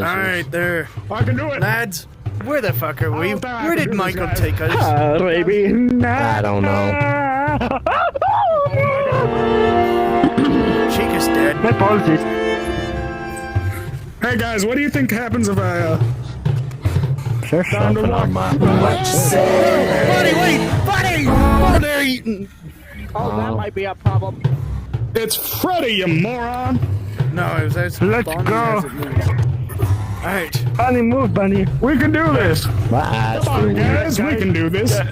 Alright, there. I can do it! Lads, where the fuck are we? Where did Michael take us? Baby. I don't know. Chica's dead. My apologies. Hey guys, what do you think happens if I, There's something on my Buddy, wait! Buddy! Buddy! Oh, that might be a problem. It's Freddy, you moron! No, it was as Let's Bonnie go. as it moves. Alright. Bunny, move, Bunny. We can do this! My eyes Come on, feel weird. guys, we can do this! I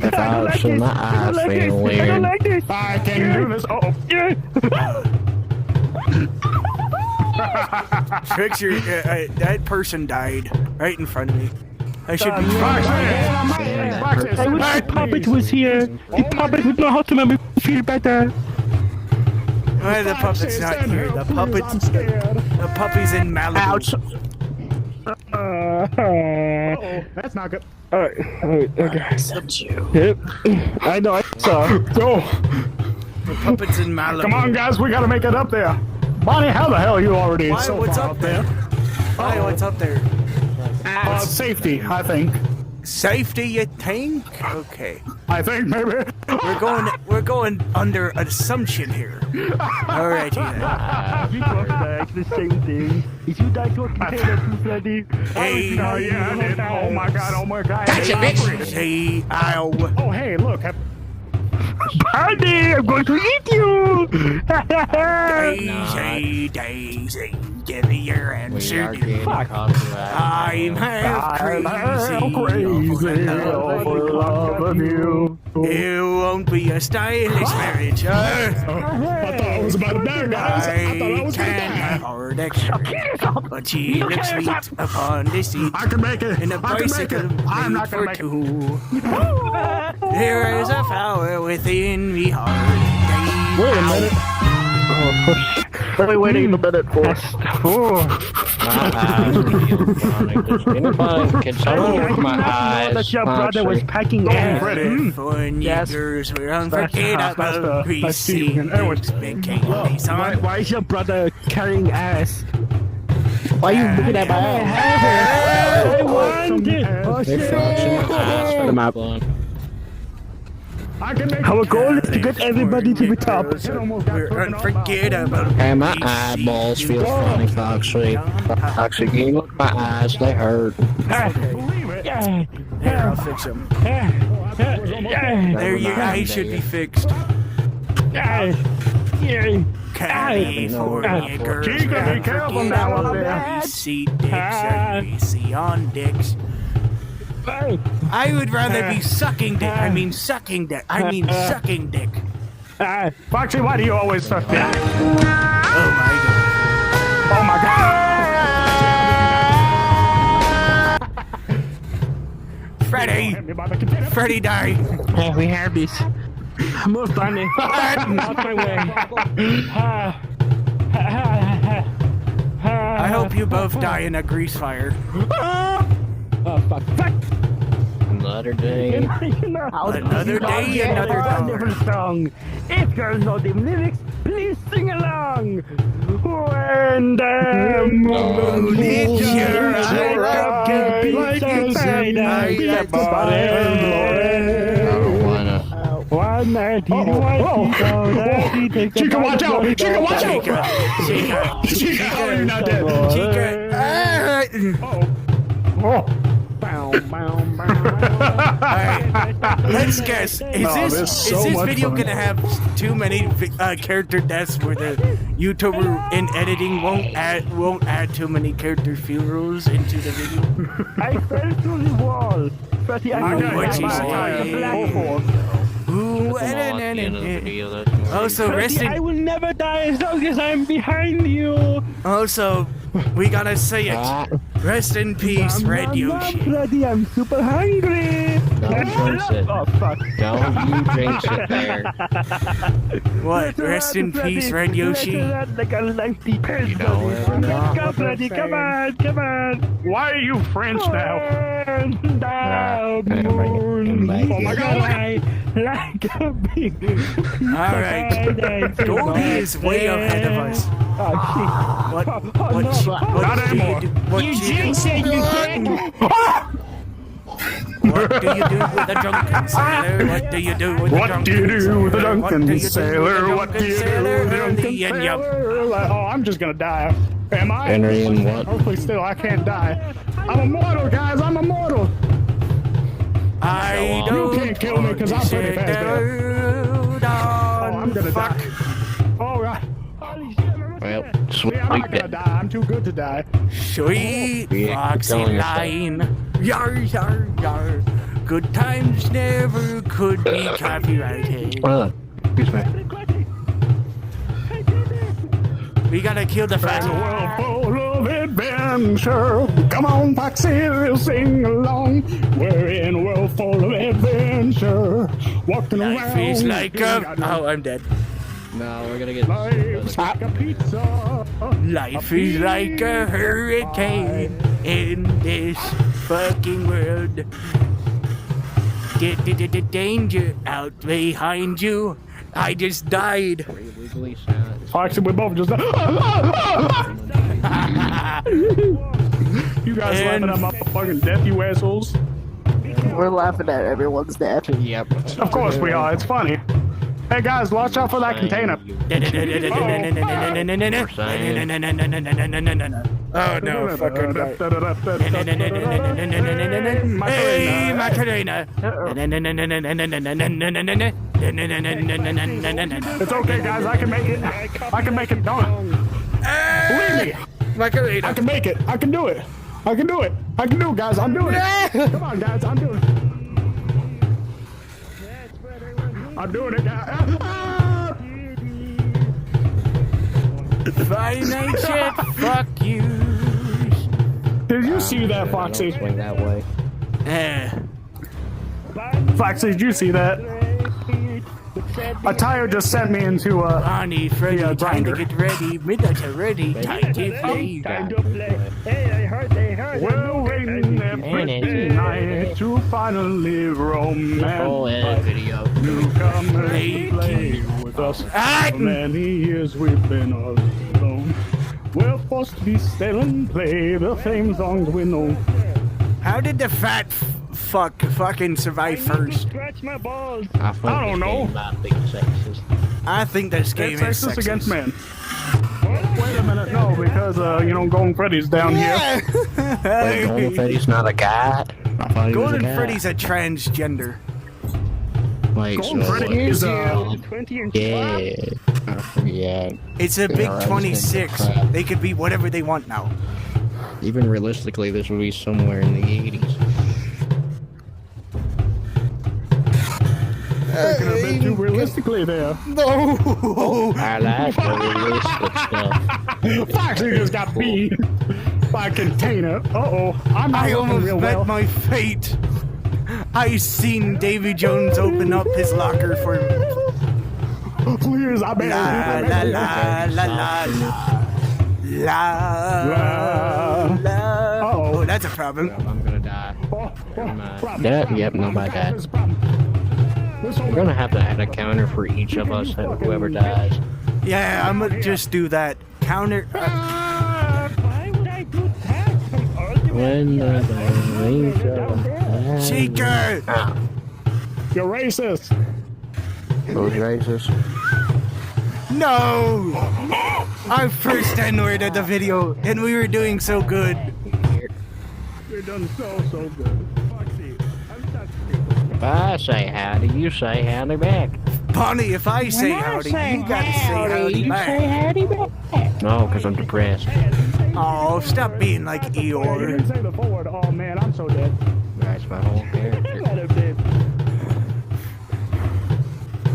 don't like this. My I eyes don't like feel this. I weird. don't like this. I can do this! Oh! Trickster, that person died right in front of me. I should be I wish the puppet was here. The puppet would know how to make me feel better. Why the puppet's not here? The puppy's in Malibu. Ouch. That's not good. Alright, okay. Yep. I know, I saw. Go! The puppet's in Malibu. Come on, guys, we gotta make it up there! Bonnie, how the hell are you already Why, so what's far up there? Why, what's up there? Safety, I think. Safety, you think? Okay. I think, maybe. We're going under assumption here. Alright, yeah. We both died the same thing. Is you died to a container too, Freddy? Hey, Oh, yeah, I did. Oh my god, oh my god. hey, ow. Oh, hey, look. Bunny, I'm going to eat you! Daisy, Daisy, give me your We answer. are getting Fuck. copyright. I'm half crazy. Crazy for love of you. It won't be a stylish marriage. I thought I was about to die, guys. I thought I was gonna can die. afford extra, but she looks sweet upon the seat. I can make it. In a I can make bicycle it. I'm made not for gonna make it. two. There is a power within me heart. Wait a minute. What are we waiting a minute for? My eyes feel chronic. Can someone look my eyes? That your brother was packing ass. California girls were unforgettable. Greasy lips, big candies on. Why is your brother carrying ass? Why are you looking at my ass? I want it! Oh They're shit! flashing my eyes for my blood. I can make Our it. goal is to get everybody to the top. We're unforgettable. Hey, my eyeballs feel funny, Foxy. Foxy, can you look at my eyes? They hurt. Here, I'll fix them. There, your eyes should be fixed. California girls Chica, be careful now up there. greasy dicks are greasy on dicks. I would rather be sucking dick. I mean sucking dick. I mean sucking dick. Foxy, why do you always suck dick? Oh my Oh my god! Freddy! Freddy died! We have this. Move, Bunny. Out my way. I hope you both die in a grease fire. Oh, fuck. Fuck! Another day. Another day, another wonderful dollar. song. If girls know the lyrics, please sing along. When the moon hits hits your your eye, like inside, I like the body. One night, Chica, watch out! Chica, watch out! Chica! Chica, how are you not dead? Chica! Alright, let's guess. Is this video gonna have too many character deaths where the YouTuber in editing won't add too many character funerals into the video? I fell through the wall. But I know what she's saying. Ooh, also, rest I in. will never die as long as I'm behind you. Also, we gotta say it. Rest in peace, Red Yoshi. Bloody, I'm super hungry. Don't jinx it. Oh fuck. Don't you jinx it there. What? Rest in peace, Red Yoshi. Like a lengthy person. don't ever know. Come, Bloody, come on, come on. Why are you French now? Down, Can make it. moon. Oh my god! like a big. All right. Goldie is way ahead of us. What You just said you can't. What do you do with a drunken sailor? What do you do with a What do you do with a drunken sailor? What do you do with a drunken sailor? sailor? Like, oh, I'm just gonna die. Am I? Henry and what? Hopefully, still I can't die. I'm immortal, guys. I'm immortal. I don't. You can't kill me because I'm pretty fast. Oh, I'm gonna die. All right. Holy shit, Well, sweet. I'm not gonna die. I'm too good to die. Sweet Yeah, foxy killing yourself. line. Yar, yar, yar. Good times never could be copyrighted. Excuse me. We gotta kill the It's a fat world full of adventure. Come on, Foxy, we'll sing along. We're in a world full of adventure. Walking Life around. is like a... Oh, I'm dead. No, we're gonna get. Life's like a pizza. Life is like a hurricane in this fucking world. Danger out behind you. I just died. Foxy, we both just. You guys laughing at my fucking death, you assholes? We're laughing at everyone's death. Yep. Of course we are. It's funny. Hey guys, watch out for that container. Oh no, fucking Hey, Macarena. It's okay, guys. I can make it. I can make it. Don't. Believe me. Macarena. I can make it. I can do it. I can do it. I can do it, guys. I'm doing it. Come on, guys. I'm doing it. I'm doing it, guys. Friday night shit, fuck you. Did you see that, Foxy? Swing that way. Foxy, did you see that? A tire just sent me into a. Bonnie, Freddy, time to grinder. get ready. Midnight's already. Time to play. We're waiting every night to finally romance. Oh, video. You come and play with us. Ah! For many years we've been alone. We're forced to be still and play the same songs we know. How did the fat fucking survive first? I don't know. I think this game It's is sexist sexist. against men. Wait a minute, no, because Golden Freddy's down here. Wait, Golden Freddy's not a guy? I thought he was a Golden guy. Freddy's a transgender. Like, Golden so, Freddy is yeah. I forget. It's a big alright, 26. crap. They could be whatever they want now. Even realistically, this would be somewhere in the 80s. Taking a bit too realistically there. No! I like the realistic stuff. Foxy just got beat by a container. Uh-oh. I'm not I looking almost real met well. my fate. I seen Davy Jones open up his locker for me. Please, I beg La you. la la la la la la. Uh-oh. Oh, that's a problem. I'm gonna die. Problem. Yeah, yep, nobody died. There's a problem. We're gonna have to add a counter for each of us, whoever dies. Yeah, I'm gonna just do that. Counter. When the rains are Cheeker! You're racist. Those racist. No! Our first N-word of the video, and we were doing so good. You're done so good. Foxy, I'm not If I say howdy, you say howdy back. Bonnie, if I say howdy, you gotta say howdy back. No, because I'm depressed. Oh, stop being like You Eeyore. didn't say the forward. Oh man, I'm so dead. That's my whole character.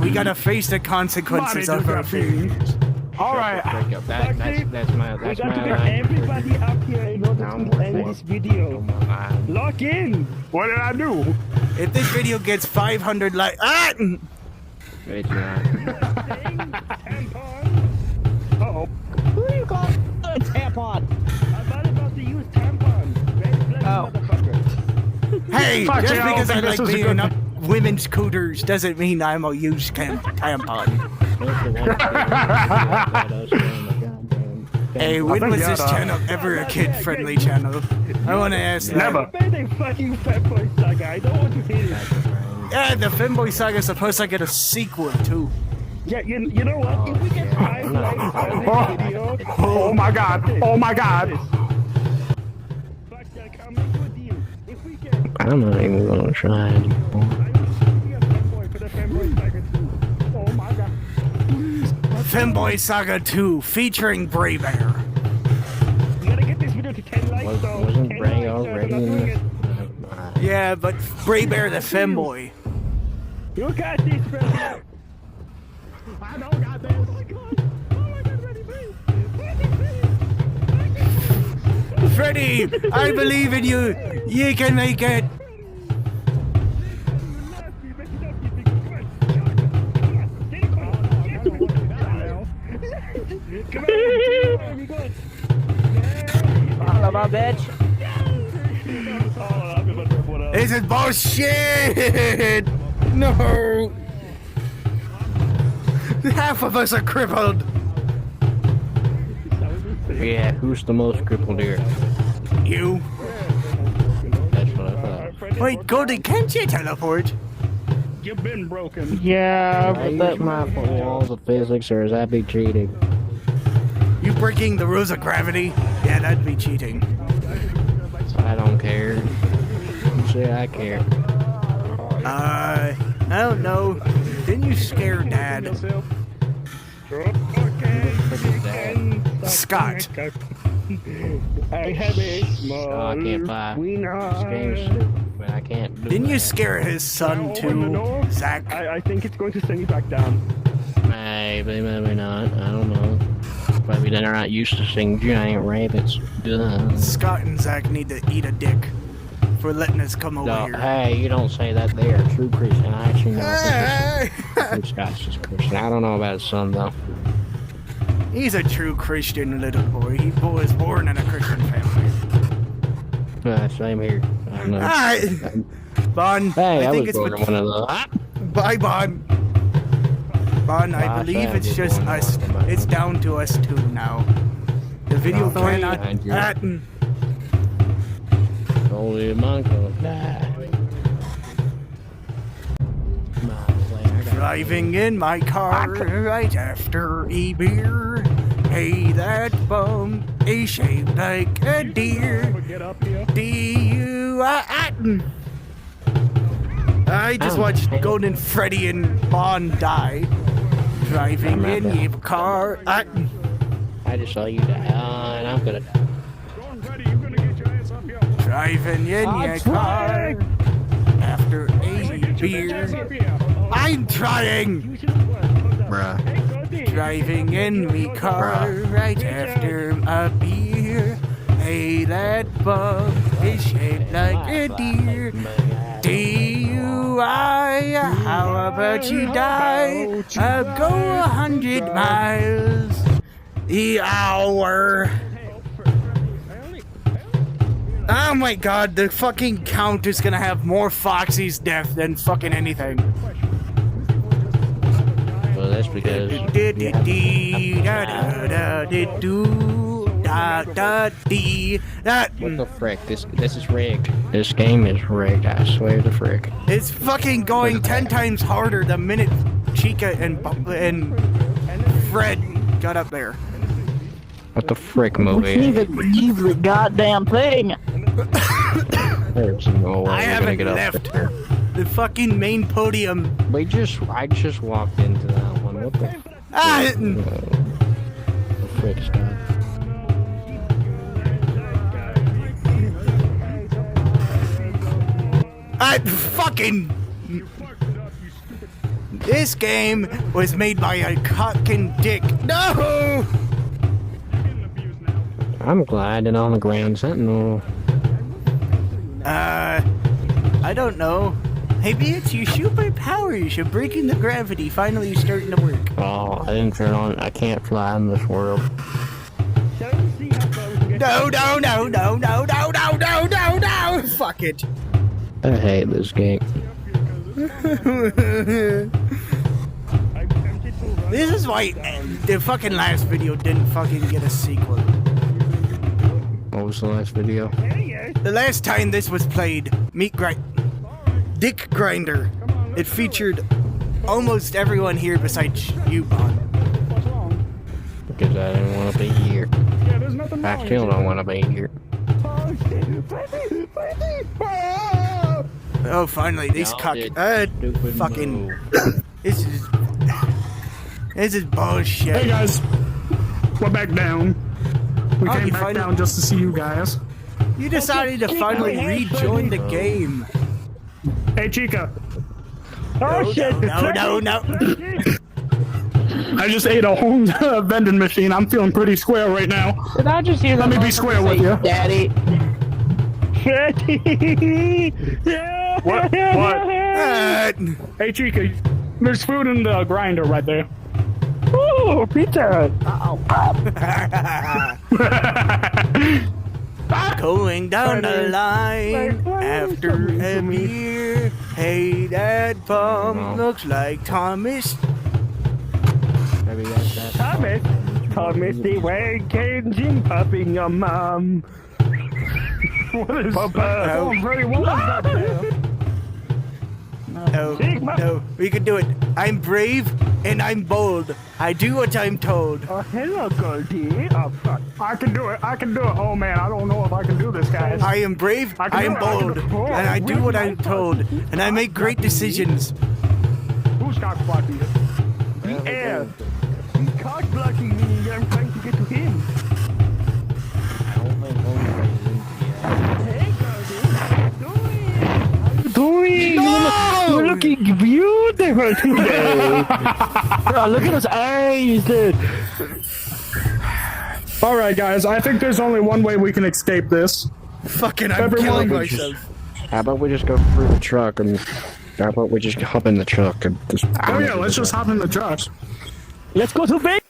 We gotta face the consequences of our feelings. All right. Break up. That's my We got to line. get everybody up here in order to end this video. Lock in! What did I do? If this video gets 500 likes, It's not. Uh-oh. Who do you call a tampon? I'm not about to use tampon. Red blooded motherfucker. Hey, Fuck just you, I don't because I think like this is a being good up women's cooters doesn't mean I'm a used tampon. Hey, when was this channel ever a kid-friendly channel? I want to ask that. Never. They fucking Femboy Saga. I don't want to hear it. Yeah, the Femboy Saga is supposed to get a sequel, too. Yeah, you know what? If we get 5 likes on this video... Oh my god. Oh my god. Fuck, I can't make a deal. If we get... I'm not even gonna try anymore. I will be a Femboy for the Femboy Saga 2. Oh my god. Femboy Saga 2, featuring Brea Bear. You gotta get this video to 10 likes, so... Wasn't 10 Brea likes, already I'm not in doing this? it. Yeah, but Brea Bear the Femboy. You got this, bro. I don't got this. Oh my god. Oh my god, ready, please. Freddy, I believe in you. You can make it. This is bullshit. No. Half of us are crippled. Yeah, who's the most crippled here? You. That's what I thought. Wait, Goldie, can't you teleport? You've been broken. Yeah, I but that use my laws of physics, or is that be cheating? You breaking the rules of gravity? Yeah, that'd be cheating. I don't care. You say I care. I don't know. Didn't you scare Dad? Scott. I have a small Oh, I can't fly. wiener. This game's stupid, but I can't do Didn't you that. scare his son too, Zach? I think it's going to send you back down. Maybe, maybe not. I don't know. Maybe they're not used to seeing giant rabbits. Duh. Scott and Zach need to eat a dick for letting us come over No, here. hey, you don't say that. They are true Christian. I actually know. I think Scott's just Christian. I don't know about his son though. He's a true Christian little boy. He was born in a Christian family. Same here. I don't know. Alright. Bon, Hey, I think was it's born in one of those. Bye, Bon. Bon, I Gosh, believe I it's was just born in us. one of them. It's down to us two now. The video Oh, sorry. cannot. Behind you. Holy monko. Driving in my car right after a beer. Hey, that bum is shaped like a deer. Get up here. I just watched Golden Freddy and Bond die. Driving in your car. I just saw you die, and I'm gonna die. Go on, buddy. You're gonna get your ass up here. Driving in your car after a beer. I'm trying. You shouldn't work. Calm down. Bruh. Hey, Cody. Driving in me car right after a beer. Hey, that bum is shaped like a deer. DUI, how about you die? Go 100 miles the hour. Oh my god, the fucking count is gonna have more Foxy's death than fucking anything. Well, that's because. What the frick? This is rigged. This game is rigged. I swear to frick. It's fucking going 10 times harder the minute Chica and Fred got up there. What the frick movie? even leave the goddamn thing. There's no way I we're gonna haven't get up left there. the fucking main podium. I just walked into that one. What the? Ah, The frick, Scott? I fucking. This game was made by a cock and dick. No! I'm gliding on the Grand Sentinel. I don't know. Maybe it's your superpowers. You're breaking the gravity. Finally starting to work. Oh, I didn't turn on. I can't fly in this world. No, no, no, no, no, no, no, no, no, no! Fuck it. I hate this game. This is why the fucking last video didn't fucking get a sequel. What was the last video? The last time this was played, Dick Grinder. It featured almost everyone here besides you, Bon. Because I didn't want to be here. Yeah, there's nothing I wrong still with don't want to be here. Oh, finally, these Y'all did stupid fucking. move. This is bullshit. Hey guys, we're back down. We Oh, came you back finally- down just to see you guys. You decided to finally rejoin the game. Hey Chica, Oh shit! No. I just ate a whole vending machine. I'm feeling pretty square right now. Did I just hear Let me be square with you. Daddy? Yeah. What? Hey Chica, there's food in the grinder right there. Oh, pizza! Going down the line after a beer. Hey, that bum looks like Thomas. Maybe that's that. Thomas the Wank engine popping your mom. What is Papa. going very well back there? No, we can do it. I'm brave and I'm bold. I do what I'm told. Oh, hello, Goldie. Oh, fuck. I can do it. Oh man, I don't know if I can do this, guys. I am brave, I can I do am it, I can bold, do it. and I do what I'm told, and I make great decisions. Who's cock blocking it? The air. He's cock blocking me. I'm trying to get to him. Hey, Goldie. How you doing? You're looking beautiful today. Oh, look at those eyes, dude. All right, guys. I think there's only one way we can escape this. Fucking, I'm Everyone- killing myself. How about we just go through the truck and how about we just hop in the truck and just. Oh yeah, let's just hop in the trucks. Let's go to Vegas.